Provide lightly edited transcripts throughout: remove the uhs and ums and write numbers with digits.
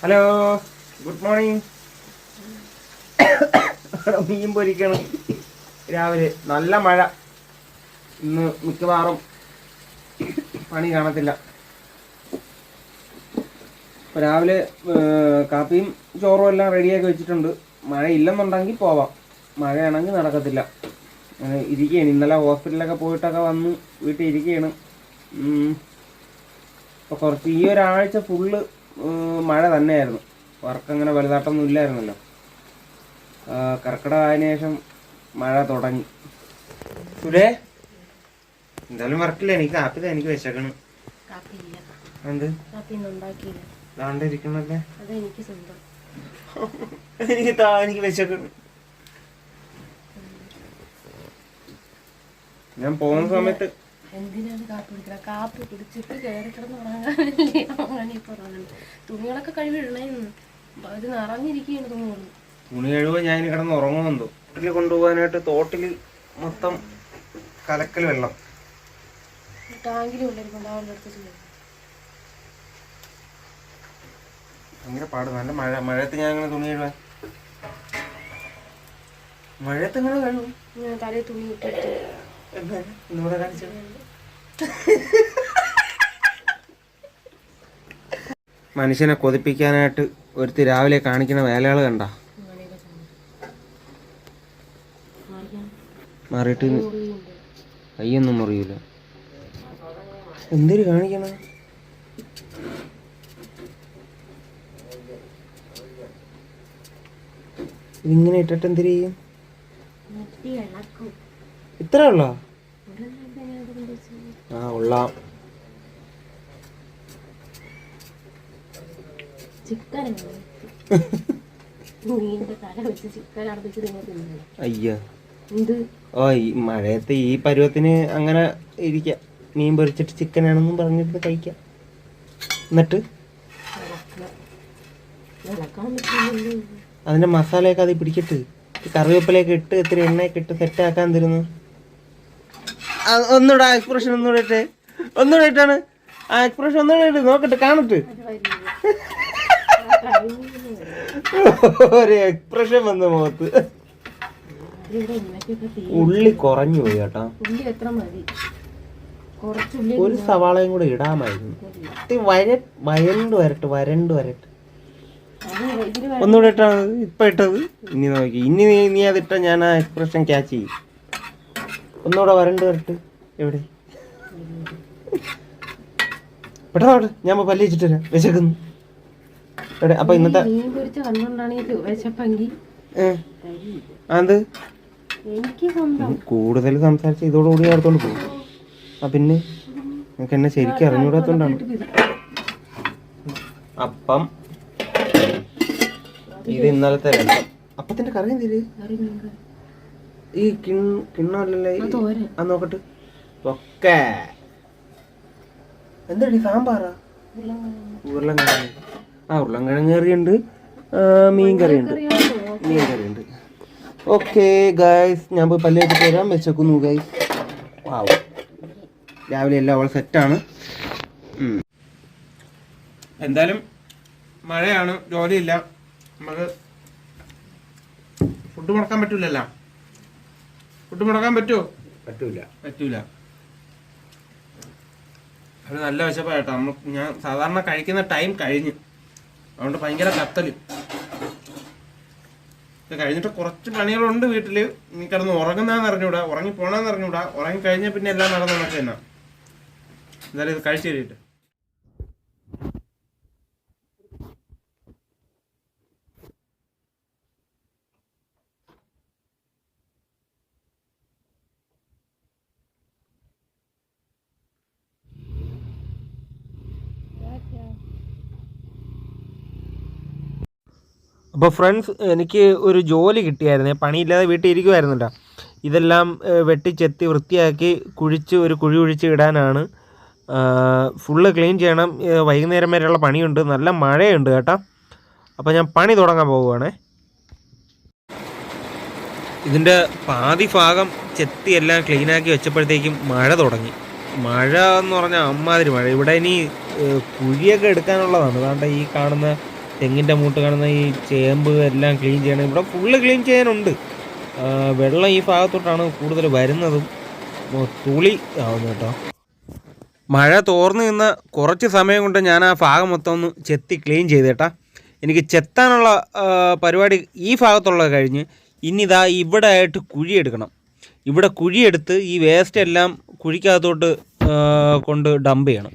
Hello, good morning. മീൻ പൊരിക്കണം രാവിലെ. നല്ല മഴ. ഇന്ന് മിക്കവാറും പണി കാണത്തില്ല. അപ്പോൾ രാവിലെ കാപ്പിയും ചോറും എല്ലാം റെഡിയാക്കി വെച്ചിട്ടുണ്ട്. മഴ ഇല്ലെന്നുണ്ടെങ്കിൽ പോവാം, മഴയാണെങ്കിൽ നടക്കത്തില്ല. ഇരിക്കുകയാണ്. ഇന്നലെ ഹോസ്പിറ്റലിലൊക്കെ പോയിട്ടൊക്കെ വന്ന് വീട്ടിൽ ഇരിക്കുകയാണ്. അപ്പോൾ കുറച്ച് ഈ ഒരാഴ്ച ഫുള്ള് മഴ തന്നെയായിരുന്നു. വർക്ക് അങ്ങനെ വലുതായിട്ടൊന്നും ഇല്ലായിരുന്നല്ലോ. കർക്കിടകമായതിനു ശേഷം മഴ തുടങ്ങി. സുരേ, എന്തായാലും വർക്കില്ല. എനിക്ക് കാപ്പി എനിക്ക് വിശക്കണം. എന്ത് ദാണ്ട് ഇരിക്കണല്ലേ, എനിക്ക് വിശക്കണം. ഞാൻ പോകുന്ന സമയത്ത് എന്തിനാണ് കാപ്പി കുടിക്കണം? കാപ്പി കുടിച്ചിട്ട് കയറി കിടന്ന് ഉറങ്ങാനല്ലേ അങ്ങനെ പറയുന്നത്. തുണികളൊക്കെ കഴുകിടണേന്ന് ഇത് നിറഞ്ഞിരിക്കുകയാണ് തുണികൾ. തുണി കഴുകുമ്പോൾ ഞാൻ കിടന്ന് ഉറങ്ങുന്നുണ്ടോ? തോട്ടിൽ കൊണ്ടുപോകാനായിട്ട് തോട്ടിൽ മൊത്തം കലക്കൽ വെള്ളം. ടാങ്കിലും ഉണ്ടായിരിക്കും അവരുടെ അടുത്ത്. ഭയങ്കര പാട്. നല്ല മഴ. മഴയത്ത് ഞാൻ അങ്ങനെ തുണി കഴുകാൻ, മഴയത്ത് എങ്ങനെ കഴുകും? ഞാൻ തലയിൽ തുണി ഇട്ടിട്ട് ഇന്നിവിടെ കാണിച്ചു. മനുഷ്യനെ കൊതിപ്പിക്കാനായിട്ട് ഒരുത്തി രാവിലെ കാണിക്കുന്ന വേലകൾ കണ്ട മാറിയിട്ട് കയ്യൊന്നും മുറിയില്ല. എന്തൊരു കാണിക്കണ? ഇതിങ്ങനെ ഇട്ടിട്ട് എന്തിനു ചെയ്യും? ഇത്ര ഉള്ള ഉള്ളാം. അയ്യ, ഓ ഈ മഴയത്ത് ഈ പരുവത്തിന് അങ്ങനെ ഇരിക്കാം. മീൻ പൊരിച്ചിട്ട് ചിക്കനാണെന്നും പറഞ്ഞിട്ട് കഴിക്കാം. എന്നിട്ട് അതിന്റെ മസാലയൊക്കെ അത് പിടിച്ചിട്ട് കറിവേപ്പിലയൊക്കെ ഇട്ട് ഇത്തിരി എണ്ണയൊക്കെ ഇട്ട് സെറ്റ് ആക്കാൻ തരുന്നു. ഒന്നുകൂടെ ആ എക്സ്പ്രഷൻ ഒന്നുകൂടെ ഇട്ടാണ് ആ എക്സ്പ്രഷൻ ഒന്നുകൂടെ ഇട്ട് നോക്കട്ടെ, കാണട്ടെ. ഒരു എക്സ്പ്രഷൻ വന്ന മുഖത്ത്. ഉള്ളി കുറഞ്ഞു പോയി കേട്ടോ. ഒരു സവാളയും കൂടെ ഇടാമായിരുന്നു. വരണ്ട് വരട്ട്. ഒന്നുകൂടെ ഇട്ടാണ് ഇപ്പൊ ഇട്ടത്. ഇനി നോക്കി, ഇനി നീ അതിട്ട ഞാൻ ആ എക്സ്പ്രഷൻ ക്യാച്ച് ചെയ്യും. ഒന്നുകൂടെ വരണ്ട് വരട്ട്. എവിടെ പെട്ടെന്നോട്ട്, ഞാൻ പല്ല് വെച്ചിട്ട് വരാം, വിശക്കുന്നു. എവിടെ? അപ്പൊ ഇന്നത്തെ അത് കൂടുതൽ സംസാരിച്ച് ഇതോടുകൂടി അടുത്തോണ്ട് പോകും. പിന്നെ നമുക്ക് എന്നെ ശരിക്കും അറിഞ്ഞൂടാത്തോണ്ടാണ്. അപ്പം ഇത് ഇന്നലത്തെ രസം. അപ്പത്തിന്റെ കറി എന്തിര്? ഈ കിണ്ണല്ലേ അത് നോക്കട്ടെ. ഒക്കെ എന്താടി സാമ്പാറാ? ഉരുളൻകിഴങ്ങ്. ഉരുളൻകിഴങ്ങ് കറിയുണ്ട്, മീൻ കറിയുണ്ട്. ഓക്കെ ഗൈസ്, ഞാൻ പോയി പല്ല് വെച്ചിട്ട് വരാം. വെച്ചേക്കുന്നു ഗൈസ്. വാവ്, രാവിലെ എല്ലാം അവൾ സെറ്റാണ്. എന്തായാലും മഴയാണ്, ജോലിയില്ല. നമുക്ക് ഫുഡ് മുടക്കാൻ പറ്റൂലല്ലോ. ഫുഡ് മുടക്കാൻ പറ്റുമോ? പറ്റൂല. അത് നല്ല വിശപ്പായിട്ടോ. ഞാൻ സാധാരണ കഴിക്കുന്ന ടൈം കഴിഞ്ഞു, അതുകൊണ്ട് ഭയങ്കര കത്തല്. ഇത് കഴിഞ്ഞിട്ട് കുറച്ച് പണികളുണ്ട് വീട്ടില്. നീ കിടന്ന് ഉറങ്ങുന്നതെന്ന് അറിഞ്ഞൂടാ, ഉറങ്ങി പോണെന്ന് അറിഞ്ഞൂടാ. ഉറങ്ങി കഴിഞ്ഞാൽ പിന്നെ എല്ലാം നടന്നു നമുക്ക് തന്നെ. എന്തായാലും ഇത് കഴിച്ചു കഴിയിട്ട് അപ്പോൾ ഫ്രണ്ട്സ്, എനിക്ക് ഒരു ജോലി കിട്ടിയായിരുന്നേ. പണിയില്ലാതെ വീട്ടിൽ ഇരിക്കുമായിരുന്നില്ല. ഇതെല്ലാം വെട്ടിച്ചെത്തി വൃത്തിയാക്കി കുഴിച്ച് ഒരു കുഴി കുഴിച്ച് ഇടാനാണ്. ഫുള്ള് ക്ലീൻ ചെയ്യണം. വൈകുന്നേരം വരെയുള്ള പണിയുണ്ട്. നല്ല മഴയുണ്ട് കേട്ടോ. അപ്പോൾ ഞാൻ പണി തുടങ്ങാൻ പോവുകയാണേ. ഇതിൻ്റെ പാതി ഭാഗം ചെത്തി എല്ലാം ക്ലീനാക്കി വെച്ചപ്പോഴത്തേക്കും മഴ തുടങ്ങി. മഴ എന്ന് പറഞ്ഞാൽ അമ്മാതിരി മഴ. ഇവിടെ ഇനി കുഴിയൊക്കെ എടുക്കാനുള്ളതാണ്. അതുകൊണ്ട് ഈ കാണുന്ന തെങ്ങിൻ്റെ മൂട്ട് കാണുന്ന ഈ ചേമ്പ് എല്ലാം ക്ലീൻ ചെയ്യണം. ഇവിടെ ഫുള്ള് ക്ലീൻ ചെയ്യാനുണ്ട്. വെള്ളം ഈ ഭാഗത്തോട്ടാണ് കൂടുതൽ വരുന്നതും തുളി ആവുന്നു കേട്ടോ. മഴ തോർന്നു നിന്ന കുറച്ച് സമയം കൊണ്ട് ഞാൻ ആ ഭാഗം മൊത്തം ഒന്ന് ചെത്തി ക്ലീൻ ചെയ്തേട്ടാ. എനിക്ക് ചെത്താനുള്ള പരിപാടി ഈ ഭാഗത്തുള്ളത് കഴിഞ്ഞ് ഇനി ഇതാ ഇവിടെ ആയിട്ട് കുഴിയെടുക്കണം. ഇവിടെ കുഴിയെടുത്ത് ഈ വേസ്റ്റ് എല്ലാം കുഴിക്കകത്തോട്ട് കൊണ്ട് ഡംപ് ചെയ്യണം.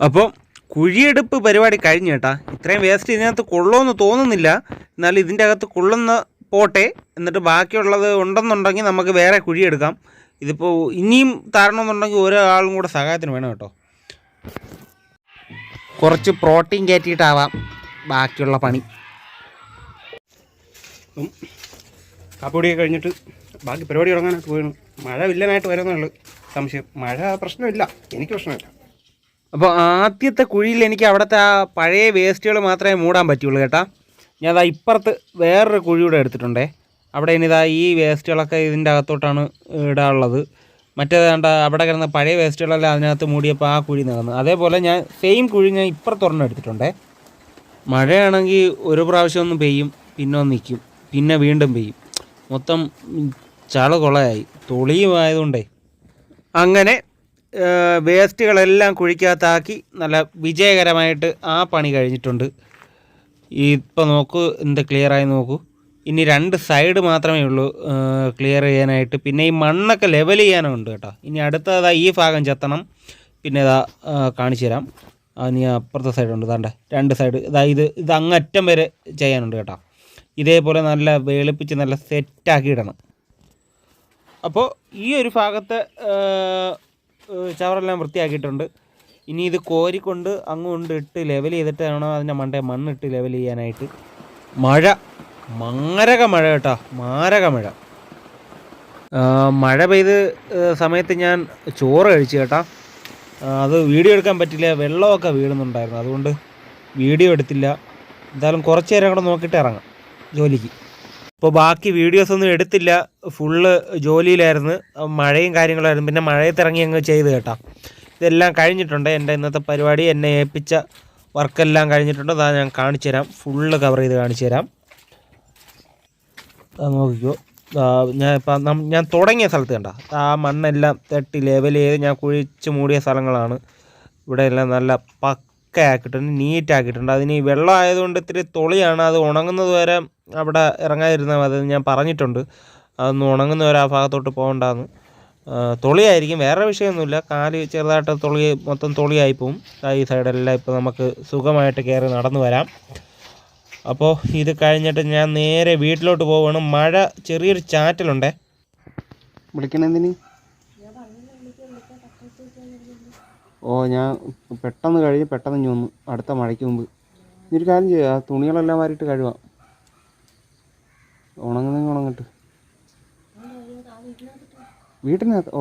അപ്പോൾ കുഴിയെടുപ്പ് പരിപാടി കഴിഞ്ഞു കേട്ടാ. ഇത്രയും വേസ്റ്റ് ഇതിനകത്ത് കൊള്ളുമെന്ന് തോന്നുന്നില്ല. എന്നാലും ഇതിൻ്റെ അകത്ത് കൊള്ളുന്ന പോട്ടെ. എന്നിട്ട് ബാക്കിയുള്ളത് ഉണ്ടെന്നുണ്ടെങ്കിൽ നമുക്ക് വേറെ കുഴിയെടുക്കാം. ഇതിപ്പോൾ ഇനിയും തരണമെന്നുണ്ടെങ്കിൽ ഒരാളും കൂടെ സഹായത്തിന് വേണം കേട്ടോ. കുറച്ച് പ്രോട്ടീൻ കയറ്റിയിട്ടാവാം ബാക്കിയുള്ള പണി. കാപ്പൊടിയൊക്കെ കഴിഞ്ഞിട്ട് ബാക്കി പരിപാടി തുടങ്ങാനായിട്ട് പോയിരുന്നു. മഴ വില്ലനായിട്ട് വരുന്നുള്ളൂ സംശയം. മഴ പ്രശ്നമില്ല, എനിക്ക് പ്രശ്നമില്ല. അപ്പോൾ ആദ്യത്തെ കുഴിയിൽ എനിക്ക് അവിടുത്തെ ആ പഴയ വേസ്റ്റുകൾ മാത്രമേ മൂടാൻ പറ്റുള്ളൂ കേട്ടാ. ഞാൻ അതാ ഇപ്പുറത്ത് വേറൊരു കുഴി കൂടെ എടുത്തിട്ടുണ്ടേ. അവിടെ ഇനിതാ ഈ വേസ്റ്റുകളൊക്കെ ഇതിൻ്റെ അകത്തോട്ടാണ് ഇടാനുള്ളത്. മറ്റേത് കണ്ട അവിടെ കിടന്ന പഴയ വേസ്റ്റുകളെല്ലാം അതിനകത്ത് മൂടിയപ്പോൾ ആ കുഴി നികന്നു. അതേപോലെ ഞാൻ സെയിം കുഴി ഞാൻ ഇപ്പുറത്തൊരെണ്ണം എടുത്തിട്ടുണ്ടേ. മഴയാണെങ്കിൽ ഒരു പ്രാവശ്യം ഒന്ന് പെയ്യും, പിന്നെ ഒന്ന് നിൽക്കും, പിന്നെ വീണ്ടും പെയ്യും. മൊത്തം ചള കൊളയായി തുളിയും ആയതുകൊണ്ടേ. അങ്ങനെ വേസ്റ്റുകളെല്ലാം കുഴിക്കകത്താക്കി നല്ല വിജയകരമായിട്ട് ആ പണി കഴിഞ്ഞിട്ടുണ്ട്. ഇപ്പോൾ നോക്കൂ എന്ത് ക്ലിയറായി നോക്കൂ. ഇനി 2 സൈഡ് മാത്രമേ ഉള്ളൂ ക്ലിയർ ചെയ്യാനായിട്ട്. പിന്നെ ഈ മണ്ണൊക്കെ ലെവൽ ചെയ്യാനുണ്ട് കേട്ടോ. ഇനി അടുത്തതാ ഈ ഭാഗം ചെത്തണം. പിന്നെ ഇതാ കാണിച്ചു തരാം. ഇനി അപ്പുറത്തെ സൈഡുണ്ട്, ഇതാണ്ട് 2 സൈഡ്. ഇത് അങ്ങറ്റം വരെ ചെയ്യാനുണ്ട് കേട്ടോ. ഇതേപോലെ നല്ല വെളുപ്പിച്ച് നല്ല സെറ്റാക്കി ഇടണം. അപ്പോൾ ഈ ഒരു ഭാഗത്തെ ചവറെല്ലാം വൃത്തിയാക്കിയിട്ടുണ്ട്. ഇനി ഇത് കോരിക്കൊണ്ട് അങ്ങോട്ട് ഇട്ട് ലെവൽ ചെയ്തിട്ട് വേണം അതിൻ്റെ മണ്ടേ മണ്ണിട്ട് ലെവൽ ചെയ്യാനായിട്ട്. മഴ മാരക മഴ കേട്ടോ, മാരക മഴ. മഴ പെയ്ത് സമയത്ത് ഞാൻ ചോറ് കഴിച്ചു കേട്ടോ. അത് വീഡിയോ എടുക്കാൻ പറ്റില്ല, വെള്ളമൊക്കെ വീഴുന്നുണ്ടായിരുന്നു. അതുകൊണ്ട് വീഡിയോ എടുത്തില്ല. എന്തായാലും കുറച്ച് നേരം കൂടെ നോക്കിയിട്ട് ഇറങ്ങാം ജോലിക്ക്. ഇപ്പോൾ ബാക്കി വീഡിയോസൊന്നും എടുത്തില്ല, ഫുള്ള് ജോലിയിലായിരുന്നു, മഴയും കാര്യങ്ങളായിരുന്നു. പിന്നെ മഴയത്തിറങ്ങി അങ്ങ് ചെയ്ത് കേട്ടോ. ഇതെല്ലാം കഴിഞ്ഞിട്ടുണ്ട്. എൻ്റെ ഇന്നത്തെ പരിപാടി എന്നെ ഏൽപ്പിച്ച വർക്കെല്ലാം കഴിഞ്ഞിട്ടുണ്ട്. അതാ ഞാൻ കാണിച്ചു തരാം, ഫുള്ള് കവർ ചെയ്ത് കാണിച്ചു തരാം. നോക്കിക്കോ, ഞാൻ തുടങ്ങിയ സ്ഥലത്ത് കണ്ട ആ മണ്ണെല്ലാം തട്ടി ലെവൽ ചെയ്ത് ഞാൻ കുഴിച്ച് മൂടിയ സ്ഥലങ്ങളാണ്. ഇവിടെ എല്ലാം നല്ല പക്കയാക്കിയിട്ടുണ്ട്, നീറ്റാക്കിയിട്ടുണ്ട്. അതിന് ഈ വെള്ളം ആയതുകൊണ്ട് ഇത്തിരി തുളിയാണ്. അത് ഉണങ്ങുന്നത് വരെ അവിടെ ഇറങ്ങാതിരുന്നാൽ മതി, ഞാൻ പറഞ്ഞിട്ടുണ്ട്. അതൊന്ന് ഉണങ്ങുന്നവരെ ആ ഭാഗത്തോട്ട് പോകണ്ടെന്ന്. തുളിയായിരിക്കും, വേറെ വിഷയമൊന്നുമില്ല. കാല് ചെറുതായിട്ട് മൊത്തം തുളിയായി പോവും. ഈ സൈഡെല്ലാം ഇപ്പോൾ നമുക്ക് സുഖമായിട്ട് കയറി നടന്നു വരാം. അപ്പോൾ ഇത് കഴിഞ്ഞിട്ട് ഞാൻ നേരെ വീട്ടിലോട്ട് പോവുകയാണ്. മഴ ചെറിയൊരു ചാറ്റലുണ്ടേ. വിളിക്കണെന്തിന്? ഞാൻ പെട്ടെന്ന് കഴിഞ്ഞ് പെട്ടെന്ന് ഇനി വന്നു അടുത്ത മഴയ്ക്ക് മുമ്പ്. ഇനിയൊരു കാര്യം ചെയ്യുക, ആ തുണികളെല്ലാം വാരിയിട്ട് കഴുകാം. ഉണങ്ങുന്നെങ്കിൽ ഉണങ്ങട്ട്. വീട്ടിനകത്ത്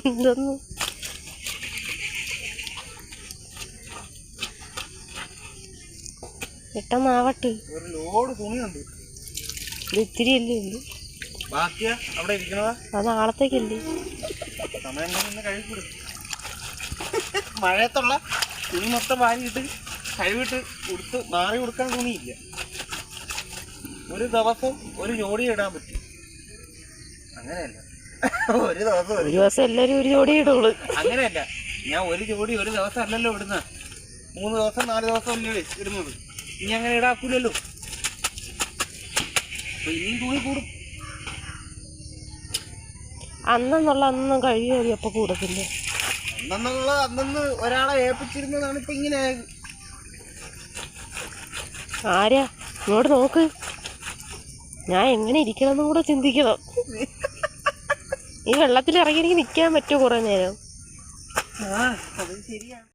ഇതൊന്നും പെട്ടെന്നാവട്ടെ. ഒരു ലോഡ് തുണിയുണ്ട്. ഇത് ഇത്തിരി അല്ലേ ഉള്ളൂ. ബാക്കിയാ അവിടെ ഇരിക്കണതാ? അത് നാളത്തേക്കല്ലേ. സമയം തന്നെ കഴുകിക്കൊടു. മഴയത്തുള്ള തുണി മൊത്തം വാരിയിട്ട് കഴുകിട്ട് കൊടുത്ത് മാറി കൊടുക്കാൻ തുണിയില്ല. ഒരു ദിവസം ഒരു ജോഡി ഇടാൻ പറ്റും. അങ്ങനെയല്ല, ഒരു ദിവസം എല്ലാരും ഒരു ജോഡി ഇടുള്ളൂ. അങ്ങനെയല്ല, ഞാൻ ഒരു ജോഡി ഒരു ദിവസം അല്ലല്ലോ ഇടുന്ന, 3 ദിവസം 4 ദിവസം അല്ലേ ഇടുന്നത്. ഇനി അങ്ങനെ ഇടാക്കൂലല്ലോ. അപ്പൊ ഇനിയും തുണി കൂടും. അന്നും കഴിയുമതി അപ്പൊ കൂടത്തില്ല. അന്നു ഒരാളെ ഏൽപ്പിച്ചിരുന്നതാണ് ഇപ്പൊ ഇങ്ങനെ ആയത്. ആരാ ഇങ്ങോട്ട് നോക്ക്. ഞാൻ എങ്ങനെ ഇരിക്കണമെന്നും കൂടെ ചിന്തിക്കണം. ഈ വെള്ളത്തിൽ ഇറങ്ങി എനിക്ക് നിൽക്കാൻ പറ്റുമോ കുറെ നേരം? അത് ശരിയാണ്.